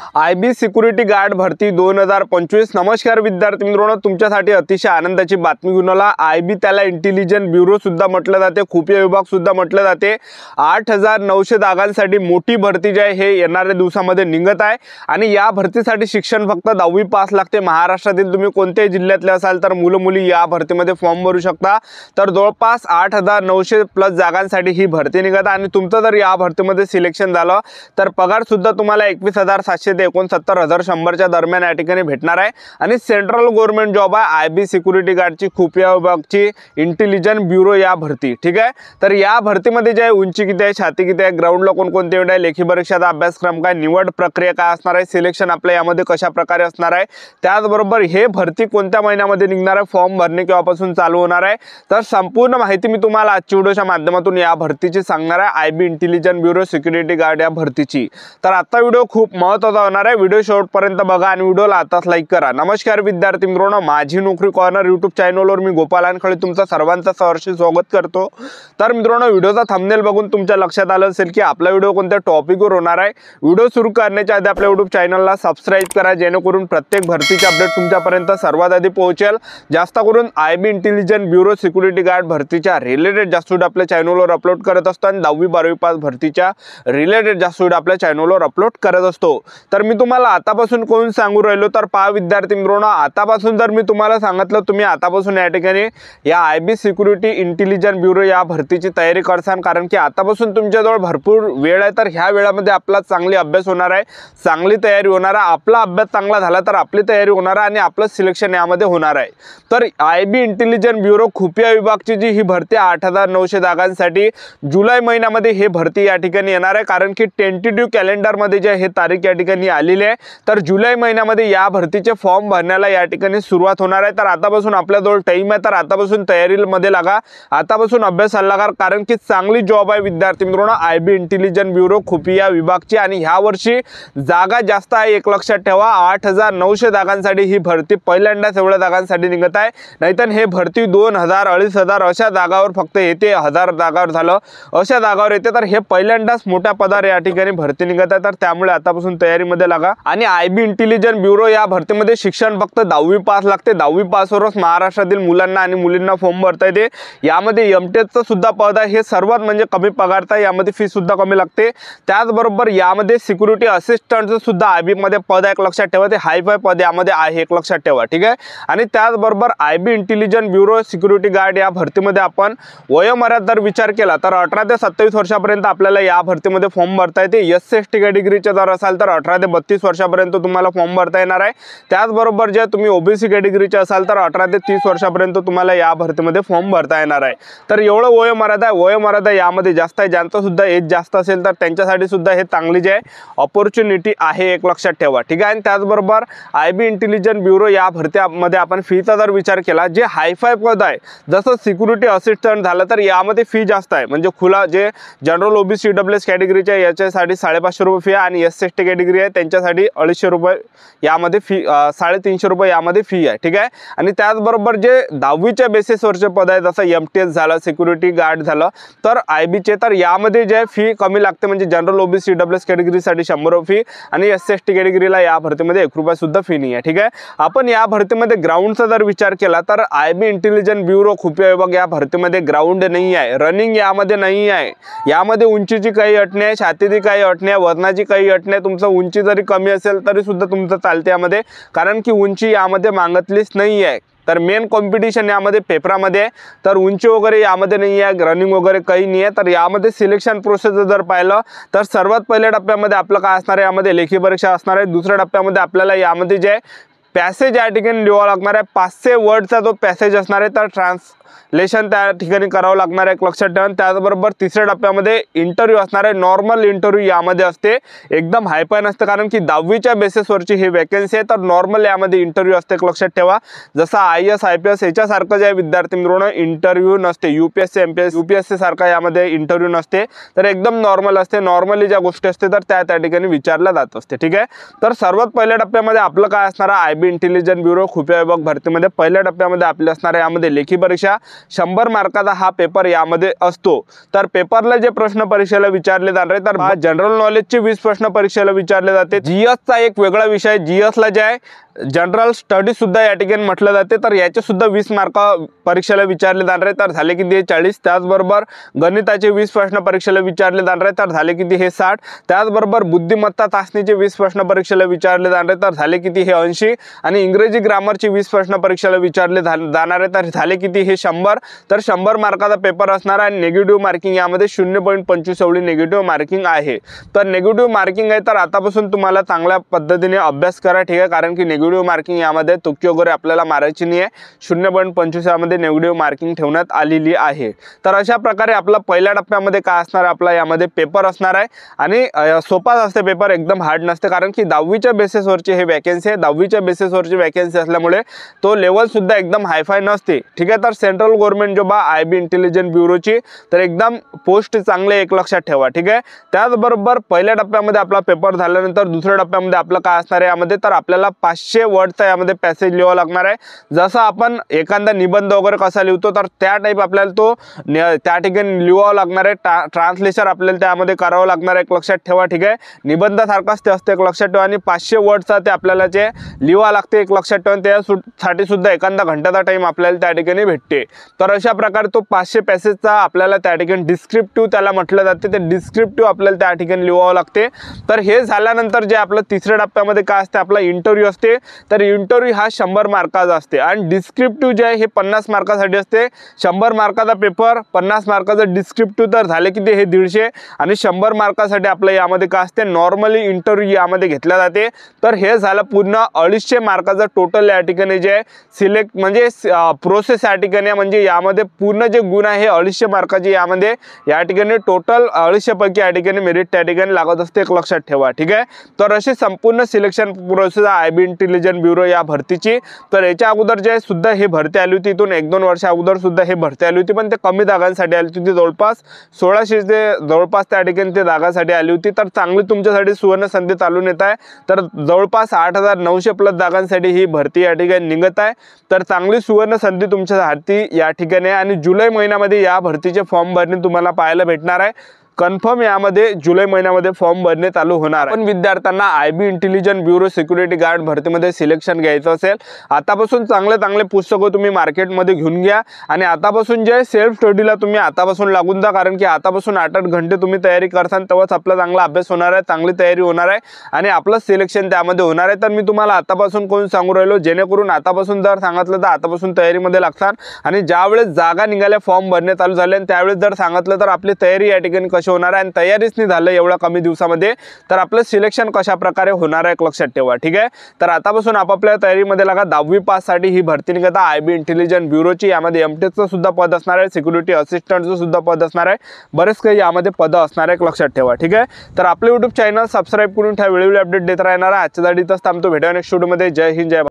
IB security guard भरती 2025। नमस्कार विद्यार्थी मित्रांनो, तुमच्यासाठी अतिशय आनंदाची बातमी घेऊन आला। IB त्याला इंटेलिजन्स ब्युरो सुद्धा म्हटलं जाते, खुफिया विभाग सुद्धा म्हटलं जाते। 8900 जागांसाठी मोठी भरती जी आहे हे येणाऱ्या दिवसामध्ये निघत आहे आणि या भरतीसाठी शिक्षण फक्त 10वी पास लागते। महाराष्ट्रातील तुम्ही कोणत्याही जिल्ह्यातले असाल तर मुलं मुली या भरतीमध्ये फॉर्म भरू शकता। तर जवळपास 8900 प्लस जागांसाठी ही भरती निघत आहे आणि तुमचं जर या भरतीमध्ये सिलेक्शन झालं तर पगार सुद्धा तुम्हाला 21,700 ते 69,100च्या दरम्यान या ठिकाणी भेटणार आहे आणि सेंट्रल गव्हर्नमेंट जॉब आहे IB सिक्युरिटी गार्डची खुफिया विभागची इंटेलिजन्स ब्युरो या भरती। ठीक आहे, तर या भरतीमध्ये जे आहे उंची किती आहे, छाती किती आहे, ग्राउंडला कोणकोणते आहे, लेखी परीक्षाचा अभ्यासक्रम काय, निवड प्रक्रिया काय असणार आहे, सिलेक्शन आपल्या यामध्ये कशा प्रकारे असणार आहे, त्याचबरोबर हे भरती कोणत्या महिन्यामध्ये निघणार आहे, फॉर्म भरणे केव्हापासून चालू होणार आहे, तर संपूर्ण माहिती मी तुम्हाला आजच्या व्हिडिओच्या माध्यमातून या भरतीची सांगणार आहे। IB intelligence bureau security guard या भरतीची। तर आता व्हिडिओ खूप महत्त्वाचा होणार आहे, व्हिडिओ शेवटपर्यंत बघा आणि व्हिडिओला आताच लाईक करा। नमस्कार विद्यार्थी मित्रांनो, माझी नोकरी कॉर्नर यूट्यूब चॅनलवर मी गोपाल अनखळे तुमचं सर्वांचं सहर्ष स्वागत करतो। तर मित्रांनो, व्हिडिओचा थंबनेल बघून तुमच्या लक्षात आलं असेल की आपला व्हिडिओ कोणत्या टॉपिकवर होणार आहे। व्हिडिओ सुरू करण्याच्या आधी आपल्या यूट्यूब चॅनलला सबस्क्राइब करा, जेणेकरून प्रत्येक भरतीचे अपडेट तुमच्यापर्यंत सर्वात आधी पोहोचेल। जास्त करून IB intelligence bureau security guard भरतीच्या रिलेटेड जास्त व्हिडिओ आपल्या चॅनलवर अपलोड करत असतो आणि 10वी 12वी पास भरतीच्या रिलेटेड जास्त व्हिडिओ आपल्या चॅनलवर अपलोड करत असतो। तर मी तुम्हाला आतापासून कोण सांगू राहिलो, तर पहा विद्यार्थी मित्रांनो, आतापासून जर मी तुम्हाला सांगितलं तुम्ही आतापासून या ठिकाणी या IB सिक्युरिटी इंटेलिजन्स ब्युरो या भरतीची तयारी करसान, कारण की आतापासून तुमच्याजवळ भरपूर वेळ आहे। तर ह्या वेळामध्ये आपला चांगली अभ्यास होणार आहे, चांगली तयारी होणार आहे। आपला अभ्यास चांगला झाला तर आपली तयारी होणार आहे आणि आपलं सिलेक्शन यामध्ये होणार आहे। तर IB इंटेलिजन्स ब्युरो खुफिया विभागची जी ही भरती 8900 जागांसाठी जुलै महिन्यामध्ये हे भरती या ठिकाणी येणार आहे, कारण की टेंटेटिव्ह कॅलेंडरमध्ये जे हे तारीख या ठिकाणी आलेली आहे। तर जुलै महिन्यामध्ये या भरतीचे फॉर्म भरण्याला या ठिकाणी सुरुवात होणार आहे। तर आतापासून आपल्याजवळ टाइम आहे, तर आतापासून तयारीमध्ये लागा, आतापासून अभ्यासाला लागा, कारण की चांगली जॉब आहे विद्यार्थी मित्रांनो IB इंटेलिजन्स ब्युरो खुफिया विभागची। आणि ह्या वर्षी जागा जास्त आहे, एक लक्षात ठेवा, 8900 जागांसाठी ही भरती पहिल्यांदाच एवढ्या जागांसाठी निघत आहे। नाहीतर हे भरती 2000 2500 अशा जागावर फक्त येते, 1000 जागावर झालं अशा जागावर येते। तर हे पहिल्यांदाच मोठ्या पदावर या ठिकाणी भरती निघत आहे। तर त्यामुळे आतापासून तयारीमध्ये लागा। आणि IB इंटेलिजन्स ब्युरो या भरतीमध्ये शिक्षण फक्त 10वी पास लागते। 10वी पासवरच महाराष्ट्रातील मुलांना आणि मुलींना फॉर्म भरता येते। यामध्ये MTechचं सुद्धा पद आहे, हे सर्वात म्हणजे कमी पगारचा, यामध्ये फी सुद्धा कमी लागते। त्याचबरोबर यामध्ये सिक्युरिटी असिस्टंटचं सुद्धा IB मध्ये पद आहे, एक लक्षात ठेवा, ते हायफाय पद यामध्ये आहे, एक लक्षात ठेवा। ठीक आहे, आणि त्याचबरोबर IB intelligence bureau security guard या भरतीमध्ये आपण वयोमर्यादा जर विचार केला तर 18 ते 27 वर्षापर्यंत आपल्याला या भरतीमध्ये फॉर्म भरता येते। SC/ST कॅटेगरीचे जर असाल तर 18 ते 32 वर्षापर्यंत तुम्हाला फॉर्म भरता येणार आहे। त्याचबरोबर जे तुम्ही OBC कॅटेगरीचे असाल तर 18 ते 30 वर्षापर्यंत तुम्हाला या भरतीमध्ये फॉर्म भरता येणार आहे। तर एवढं वयोमर्यादा आहे, वयोमर्यादा यामध्ये जास्त आहे। ज्यांचं सुद्धा एज जास्त असेल तर त्यांच्यासाठी सुद्धा हे चांगली जे आहे ऑपॉर्च्युनिटी आहे, एक लक्षात ठेवा। ठीक आहे, आणि त्याचबरोबर IB इंटेलिजन्स ब्युरो या भरतीमध्ये आपण फीचा जर विचार केला, जे हायफाय पद आहे जसं सिक्युरिटी असिस्टंट झालं तर यामध्ये फी जास्त आहे। म्हणजे खुला जे जनरल OBC EWS कॅटेगरीचे याच्यासाठी 550 रुपये फी आहे आणि SC/ST कॅटेगरी आहे त्यांच्यासाठी 250 रुपये यामध्ये फी, 350 रुपये यामध्ये फी आहे। ठीक आहे, आणि त्याचबरोबर जे 10वीच्या बेसिसवरचे पद आहे जसं MTech झालं, सिक्युरिटी गार्ड झालं, तर IBचे तर यामध्ये जे फी कमी लागते, म्हणजे जनरल OBC EWS कॅटेगरीसाठी 100 रुपये फी आणि SC/ST कॅटेगरीला या भरतीमध्ये 1 रुपया सुद्धा फी नाही आहे। ठीक आहे, आपण या भरतीमध्ये ग्राउंडचा जर विचार केला तर IB इंटेलिजन्स ब्युरो खुफिया विभाग या भरतीमध्ये ग्राउंड नाही आहे, रनिंग यामध्ये नाही आहे। यामध्ये उंचीची काही अट नाही, छातीची काही अट नाही, वजनाची काही अट नाही। तुमचं उंची जरी कमी असेल तरी सुद्धा तुमचं चालते यामध्ये, कारण की उंची यामध्ये मागितलीच नाही आहे। तर मेन कॉम्पिटिशन यामध्ये पेपरामध्ये आहे, तर उंची वगैरे यामध्ये नाही आहे, रनिंग वगैरे काही नाही आहे। तर यामध्ये सिलेक्शन प्रोसेस जर पाहिलं तर सर्वात पहिल्या टप्प्यामध्ये आपलं काय असणार आहे, यामध्ये लेखी परीक्षा असणार आहे। दुसऱ्या टप्प्यामध्ये आपल्याला यामध्ये जे पॅसेज या ठिकाणी लिहावं लागणार आहे, 500 वर्डचा जो पॅसेज असणार आहे तर ट्रान्सलेशन त्या ठिकाणी करावं लागणार आहे, एक लक्षात ठेवा। त्याचबरोबर तिसऱ्या टप्प्यामध्ये इंटरव्ह्यू असणार आहे, नॉर्मल इंटरव्ह्यू यामध्ये असते, एकदम हायफाय नसते, कारण की 10वीच्या बेसिसवरची ही वॅकन्सी आहे। तर नॉर्मल यामध्ये इंटरव्ह्यू असते, एक लक्षात ठेवा। जसं IAS IPS याच्यासारखं जे विद्यार्थी मित्रांनो इंटरव्ह्यू नसते, UPSC MPSC UPSC सारखा यामध्ये इंटरव्ह्यू नसते, तर एकदम नॉर्मल असते। नॉर्मली ज्या गोष्टी असते तर त्या ठिकाणी विचारल्या जात असते। ठीक आहे, तर सर्वात पहिल्या टप्प्यामध्ये आपलं काय असणार आहे, IB इंटेलिजन्स ब्युरो खुफिया विभाग भरतीमध्ये पहिल्या टप्प्यामध्ये आपले असणार आहे यामध्ये लेखी परीक्षा, घ्या, 100 मार्काचा हा पेपर यामध्ये असतो। तर पेपरला जे प्रश्न परीक्षेला विचारले जाणार आहे तर जनरल नॉलेजचे 20 प्रश्न परीक्षेला विचारले जाते। जीएसचा एक वेगळा विषय, जीएसला जे आहे जनरल स्टडी सुद्धा या ठिकाणी म्हटलं जाते, तर याचे सुद्धा 20 मार्क परीक्षेला विचारले जाणार आहे, तर झाले किती 40। त्याचबरोबर गणिताचे 20 प्रश्न परीक्षेला विचारले जाणार आहे, तर झाले किती 60। त्याचबरोबर बुद्धिमत्ता चाचणीचे 20 प्रश्न परीक्षेला विचारले जाणार आहे, तर झाले किती 80। आणि इंग्रजी ग्रामरचे 20 प्रश्न परीक्षेला विचारले जाणार आहे, तर झाले किती 100। तर 100 मार्काचा पेपर असणार आहे। निगेटिव्ह मार्किंग यामध्ये 0.25 एवढी निगेटिव्ह मार्किंग आहे। तर निगेटिव्ह मार्किंग आहे, तर आतापासून तुम्हाला चांगल्या पद्धतीने अभ्यास करा, ठीक आहे, कारण की निगेटिव्ह मार्किंग यामध्ये तुक्की वगैरे आपल्याला मारायची नाही आहे। 0.25 यामध्ये निगेटिव्ह मार्किंग ठेवण्यात आलेली आहे। तर अशा प्रकारे आपला पहिल्या टप्प्यामध्ये काय असणार, आपला यामध्ये पेपर असणार आहे आणि सोपाच असते पेपर, एकदम हार्ड नसते, कारण की 10वीच्या बेसिसवरची हे वॅकन्सी आहे। 10वीच्या बेसिसवरची वॅकन्सी असल्यामुळे तो लेवल सुद्धा एकदम हायफाय नसते, ठीक आहे। तर central government job IB intelligence ब्युरोची, तर एकदम पोस्ट चांगले एक लक्षात ठेवा, ठीक आहे। त्याचबरोबर पहिल्या टप्प्यामध्ये आपला पेपर झाल्यानंतर दुसऱ्या टप्प्यामध्ये आपलं काय असणार आहे यामध्ये, तर आपल्याला 500 वर्डचा यामध्ये पॅसेज लिहावा लागणार आहे। जसं आपण एखादा निबंध वगैरे कसा लिहितो, तर त्या टाईप आपल्याला तो त्या ठिकाणी लिहावा लागणार आहे। ट्रान्सलेशन आपल्याला त्यामध्ये करावं लागणार आहे, एक लक्षात ठेवा, ठीक आहे। निबंधासारखाच ते असते, एक लक्षात ठेवा, आणि 500 वर्डचा ते आपल्याला जे लिहावं लागते, एक लक्षात ठेवा। त्यासाठी सुद्धा एखादा घंटाचा टाइम आपल्याला त्या ठिकाणी भेटते। तर अशा प्रकारे तो 500 पॅसेजचा आपल्याला त्या ठिकाणी डिस्क्रिप्टिव्ह त्याला म्हटलं जाते, ते डिस्क्रिप्टिव्ह आपल्याला त्या ठिकाणी लिहावं लागते। तर हे झाल्यानंतर जे आपलं तिसऱ्या टप्प्यामध्ये काय असते, आपला इंटरव्ह्यू असते। तर इंटरव्ह्यू हा 100 मार्काचा असते आणि डिस्क्रिप्टिव्ह जे आहे हे 50 मार्कासाठी असते। 100 मार्काचा पेपर, 50 मार्काचा डिस्क्रिप्टिव्ह, तर झाले किती हे 150। आणि 100 मार्कासाठी आपलं यामध्ये काय असते, नॉर्मली इंटरव्ह्यू यामध्ये घेतला जाते। तर हे झालं पूर्ण 250 मार्काचा टोटल या ठिकाणी जे सिलेक्ट म्हणजे प्रोसेस या ठिकाणी, म्हणजे यामध्ये पूर्ण जे गुण आहे 250 मार्काचे यामध्ये या ठिकाणी टोटल 250 पैकी या ठिकाणी मेरिट त्या ठिकाणी लागत असते, एक लक्षात ठेवा, ठीक आहे। तर अशी संपूर्ण selection process IB intelligence bureau या भरतीची। तर याच्या अगोदर जे सुद्धा ही भरती आली होती, इथून 1-2 वर्ष अगोदर सुद्धा ही भरती आली होती, पण ते कमी जागांसाठी आली होती, जवळपास 1600 ते जवळपास त्या ठिकाणी ते जागांसाठी आली होती। तर चांगली तुमच्यासाठी सुवर्ण संधी चालून येत आहे, तर जवळपास 8900 प्लस जागांसाठी ही भरती या ठिकाणी निघत आहे। तर चांगली सुवर्ण संधी तुमच्यासाठी या ठिकाणी आहे आणि जुलै महिन्यामध्ये या भरतीचे फॉर्म भरणे तुम्हाला पाहायला भेटणार आहे। कन्फर्म यामध्ये जुलै महिन्यामध्ये फॉर्म भरणे चालू होणार आहे। पण विद्यार्थ्यांना IB intelligence bureau security guard भरतीमध्ये सिलेक्शन घ्यायचं असेल, आतापासून चांगले पुस्तकं तुम्ही मार्केटमध्ये घेऊन घ्या आणि आतापासून जे सेल्फ स्टडीला तुम्ही आतापासून लागून जा, कारण की आतापासून 8-8 घंटे तुम्ही तयारी करसान तेव्हाच आपला चांगला अभ्यास होणार आहे, चांगली तयारी होणार आहे आणि आपलं सिलेक्शन त्यामध्ये होणार आहे। तर मी तुम्हाला आतापासून कोण सांगू राहिलो, जेणेकरून आतापासून जर सांगितलं तर आतापासून तयारीमध्ये लागतात आणि ज्यावेळेस जागा निघाल्या, फॉर्म भरणे चालू झाले आणि त्यावेळेस जर सांगितलं तर आपली तयारी या ठिकाणी होणार आहे आणि तयारीच नाही झालं एवढ्या कमी दिवसामध्ये, तर आपलं सिलेक्शन कशा प्रकारे होणार आहे, लक्षात ठेवा, ठीक आहे। तर आतापासून आपापल्या तयारीमध्ये लागा। 10वी पास साठी ही भरती निघत आहे आयबी इंटेलिजन्स ब्युरोची। यामध्ये एमटेकचं सुद्धा पद असणार आहे, सिक्युरिटी असिस्टंटचं सुद्धा पद असणार आहे, बरेच काही यामध्ये पद असणार आहे, लक्षात ठेवा, ठीक आहे। तर आपले YouTube चॅनल सबस्क्राइब करून ठेवा, वेळोवेळी अपडेट देत राहणार आहे। आजच्या साठी इथंच थांबतो, भेटूया नेक्स्ट व्हिडिओमध्ये। जय हिंद, जय भारत।